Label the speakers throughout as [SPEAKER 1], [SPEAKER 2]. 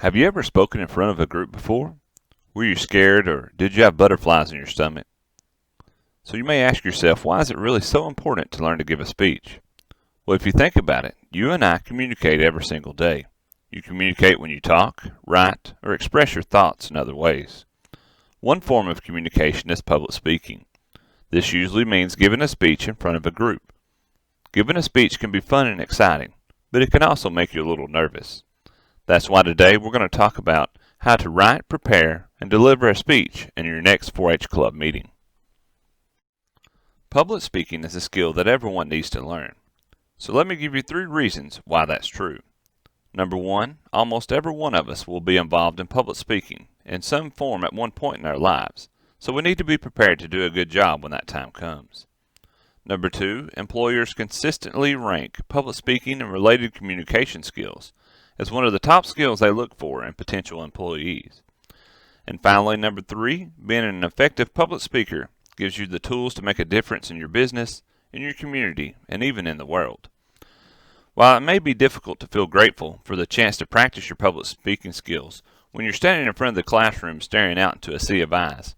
[SPEAKER 1] Have you ever spoken in front of a group before? Were you scared or did you have butterflies in your stomach? So you may ask yourself, why is it really so important to learn to give a speech? Well, if you think about it, you and I communicate every single day. You communicate when you talk, write, or express your thoughts in other ways. One form of communication is public speaking. This usually means giving a speech in front of a group. Giving a speech can be fun and exciting, but it can also make you a little nervous. That's why today we're going to talk about how to write, prepare, and deliver a speech in your next 4-H Club meeting. Public speaking is a skill that everyone needs to learn. So let me give you 3 reasons why that's true. Number 1, almost every one of us will be involved in public speaking in some form at one point in our lives, so we need to be prepared to do a good job when that time comes. Number 2, employers consistently rank public speaking and related communication skills as one of the top skills they look for in potential employees. And finally, number 3, being an effective public speaker gives you the tools to make a difference in your business, in your community, and even in the world. While it may be difficult to feel grateful for the chance to practice your public speaking skills when you're standing in front of the classroom staring out into a sea of eyes,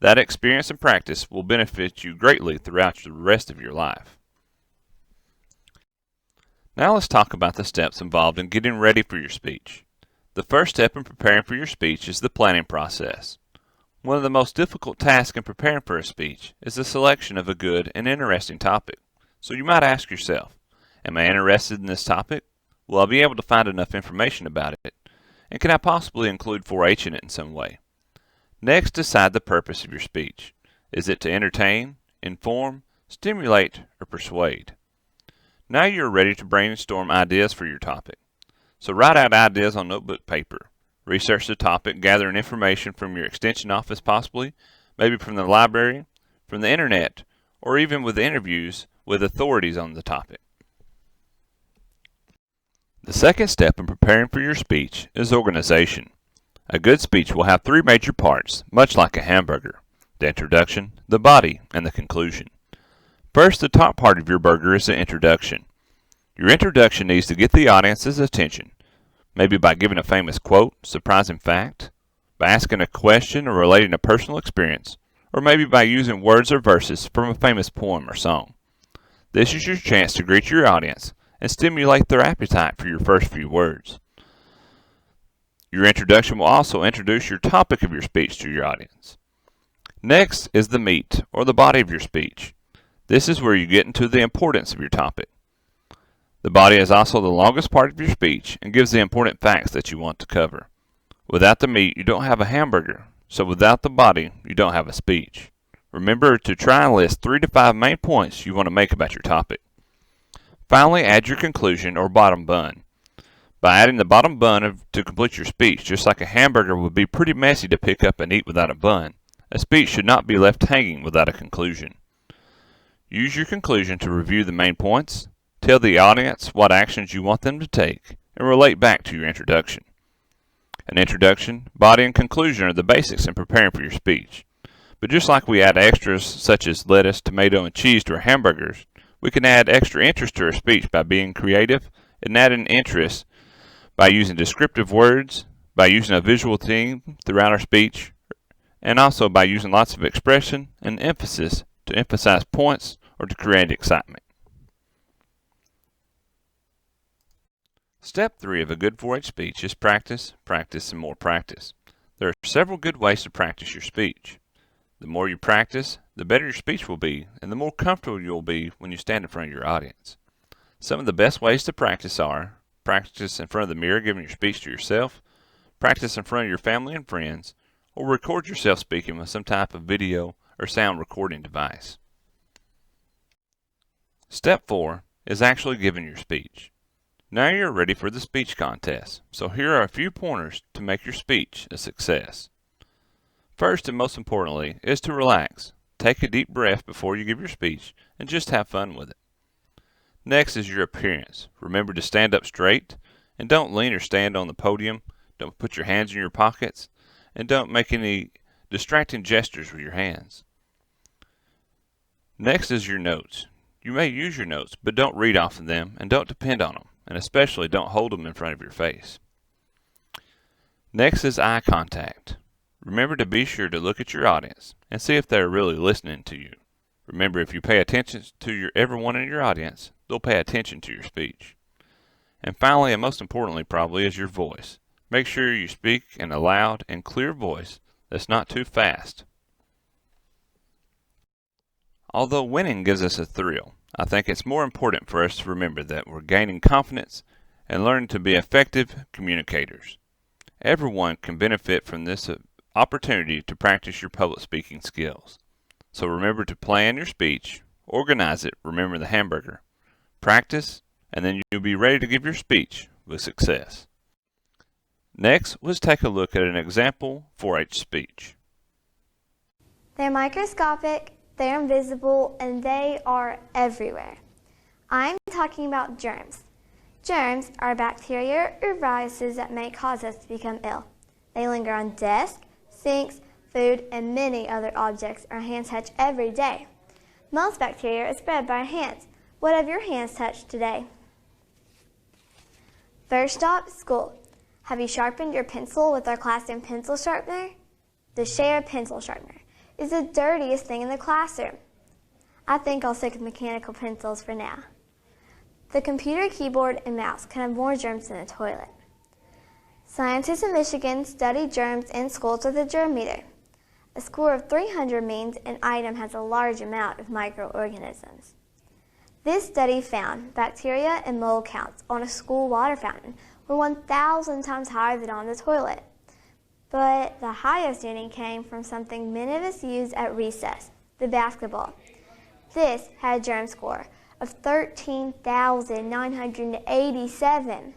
[SPEAKER 1] that experience and practice will benefit you greatly throughout the rest of your life. Now let's talk about the steps involved in getting ready for your speech. The first step in preparing for your speech is the planning process. One of the most difficult tasks in preparing for a speech is the selection of a good and interesting topic. So you might ask yourself, am I interested in this topic? Will I be able to find enough information about it? And can I possibly include 4-H in it in some way? Next, decide the purpose of your speech. Is it to entertain, inform, stimulate, or persuade? Now you are ready to brainstorm ideas for your topic. So write out ideas on notebook paper. Research the topic, gathering information from your extension office possibly, maybe from the library, from the internet, or even with interviews with authorities on the topic. The second step in preparing for your speech is organization. A good speech will have 3 major parts, much like a hamburger: the introduction, the body, and the conclusion. First, the top part of your burger is the introduction. Your introduction needs to get the audience's attention, maybe by giving a famous quote, surprising fact, by asking a question or relating a personal experience, or maybe by using words or verses from a famous poem or song. This is your chance to greet your audience and stimulate their appetite for your first few words. Your introduction will also introduce your topic of your speech to your audience. Next is the meat, or the body of your speech. This is where you get into the importance of your topic. The body is also the longest part of your speech and gives the important facts that you want to cover. Without the meat, you don't have a hamburger, so without the body, you don't have a speech. Remember to try and list 3 to 5 main points you want to make about your topic. Finally, add your conclusion or bottom bun. By adding the bottom bun to complete your speech, just like a hamburger would be pretty messy to pick up and eat without a bun, a speech should not be left hanging without a conclusion. Use your conclusion to review the main points, tell the audience what actions you want them to take, and relate back to your introduction. An introduction, body, and conclusion are the basics in preparing for your speech. But just like we add extras such as lettuce, tomato, and cheese to our hamburgers, we can add extra interest to our speech by being creative and adding interest by using descriptive words, by using a visual theme throughout our speech, and also by using lots of expression and emphasis to emphasize points or to create excitement. Step 3 of a good 4-H speech is practice, practice, and more practice. There are several good ways to practice your speech. The more you practice, the better your speech will be, and the more comfortable you'll be when you stand in front of your audience. Some of the best ways to practice are: practice in front of the mirror giving your speech to yourself, practice in front of your family and friends, or record yourself speaking with some type of video or sound recording device. Step 4 is actually giving your speech. Now you're ready for the speech contest, so here are a few pointers to make your speech a success. First and most importantly is to relax. Take a deep breath before you give your speech and just have fun with it. Next is your appearance. Remember to stand up straight and don't lean or stand on the podium. Don't put your hands in your pockets and don't make any distracting gestures with your hands. Next is your notes. You may use your notes, but don't read off of them and don't depend on them, and especially don't hold them in front of your face. Next is eye contact. Remember to be sure to look at your audience and see if they are really listening to you. Remember, if you pay attention to everyone in your audience, they'll pay attention to your speech. And finally, and most importantly probably, is your voice. Make sure you speak in a loud and clear voice that's not too fast. Although winning gives us a thrill, I think it's more important for us to remember that we're gaining confidence and learning to be effective communicators. Everyone can benefit from this opportunity to practice your public speaking skills. So remember to plan your speech, organize it, remember the hamburger, practice, and then you'll be ready to give your speech with success. Next, let's take a look at an example 4-H speech.
[SPEAKER 2] They're microscopic, they're invisible, and they are everywhere. I'm talking about germs. Germs are bacteria or viruses that may cause us to become ill. They linger on desks, sinks, food, and many other objects our hands touch every day. Most bacteria are spread by our hands. What have your hands touched today? First stop, school. Have you sharpened your pencil with our classroom pencil sharpener? The shared pencil sharpener is the dirtiest thing in the classroom. I think I'll stick with mechanical pencils for now. The computer keyboard and mouse can have more germs than a toilet. Scientists in Michigan study germs in schools with a germ meter. A score of 300 means an item has a large amount of microorganisms. This study found bacteria and mold counts on a school water fountain were 1,000 times higher than on the toilet. But the highest reading came from something many of us use at recess, the basketball. This had a germ score of 13,987.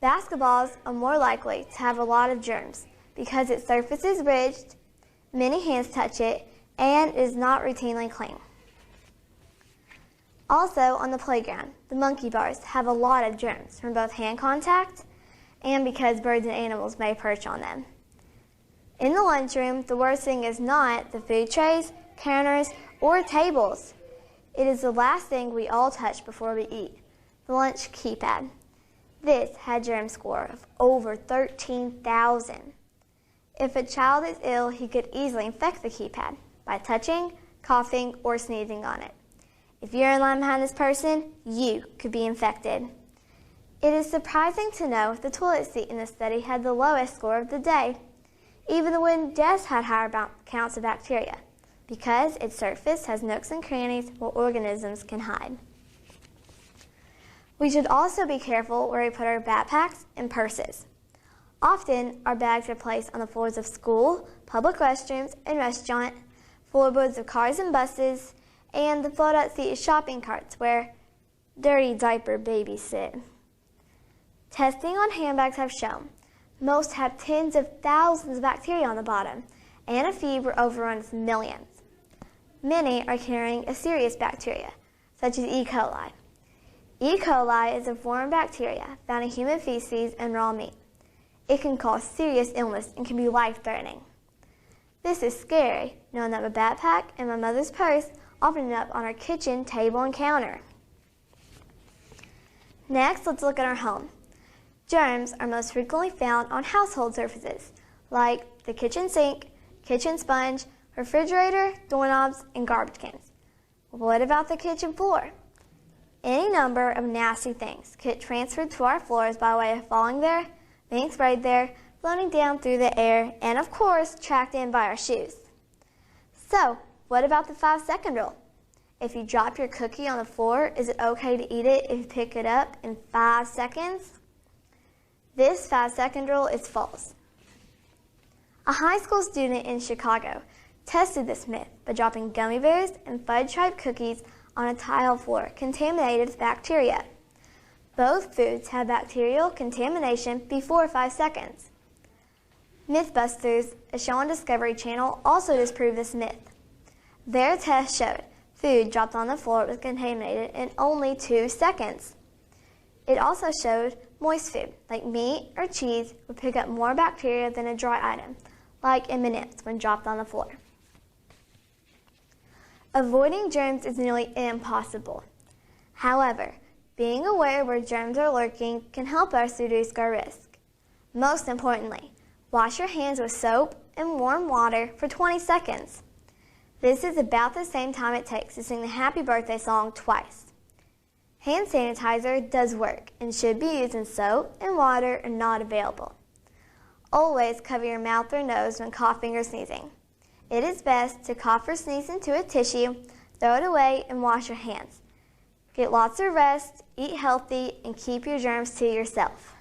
[SPEAKER 2] Basketballs are more likely to have a lot of germs because its surface is ridged, many hands touch it, and is not routinely cleaned. Also, on the playground, the monkey bars have a lot of germs from both hand contact and because birds and animals may perch on them. In the lunchroom, the worst thing is not the food trays, counters, or tables. It is the last thing we all touch before we eat, the lunch keypad. This had a germ score of over 13,000. If a child is ill, he could easily infect the keypad by touching, coughing, or sneezing on it. If you're in line behind this person, you could be infected. It is surprising to know the toilet seat in the study had the lowest score of the day. Even the wooden desk had higher counts of bacteria because its surface has nooks and crannies where organisms can hide. We should also be careful where we put our backpacks and purses. Often, our bags are placed on the floors of school, public restrooms, and restaurant, floorboards of cars and buses, and the fold-out seat of shopping carts where dirty diaper babies sit. Testing on handbags have shown most have tens of thousands of bacteria on the bottom, and a few were overrun with millions. Many are carrying a serious bacteria, such as E. coli. E. coli is a foreign bacteria found in human feces and raw meat. It can cause serious illness and can be life-threatening. This is scary, knowing that my backpack and my mother's purse often end up on our kitchen table and counter. Next, let's look at our home. Germs are most frequently found on household surfaces, like the kitchen sink, kitchen sponge, refrigerator, doorknobs, and garbage cans. What about the kitchen floor? Any number of nasty things get transferred to our floors by way of falling there, being sprayed there, floating down through the air, and of course, tracked in by our shoes. So, what about the 5-second rule? If you drop your cookie on the floor, is it okay to eat it if you pick it up in 5 seconds? This 5-second rule is false. A high school student in Chicago tested this myth by dropping gummy bears and fudge-type cookies on a tile floor contaminated with bacteria. Both foods had bacterial contamination before 5 seconds. Mythbusters, a show on Discovery Channel, also disproved this myth. Their test showed food dropped on the floor was contaminated in only 2 seconds. It also showed moist food, like meat or cheese, would pick up more bacteria than a dry item, like M&Ms when dropped on the floor. Avoiding germs is nearly impossible. However, being aware where germs are lurking can help us reduce our risk. Most importantly, wash your hands with soap and warm water for 20 seconds. This is about the same time it takes to sing the happy birthday song twice. Hand sanitizer does work and should be used when soap and water are not available. Always cover your mouth or nose when coughing or sneezing. It is best to cough or sneeze into a tissue, throw it away, and wash your hands. Get lots of rest, eat healthy, and keep your germs to yourself.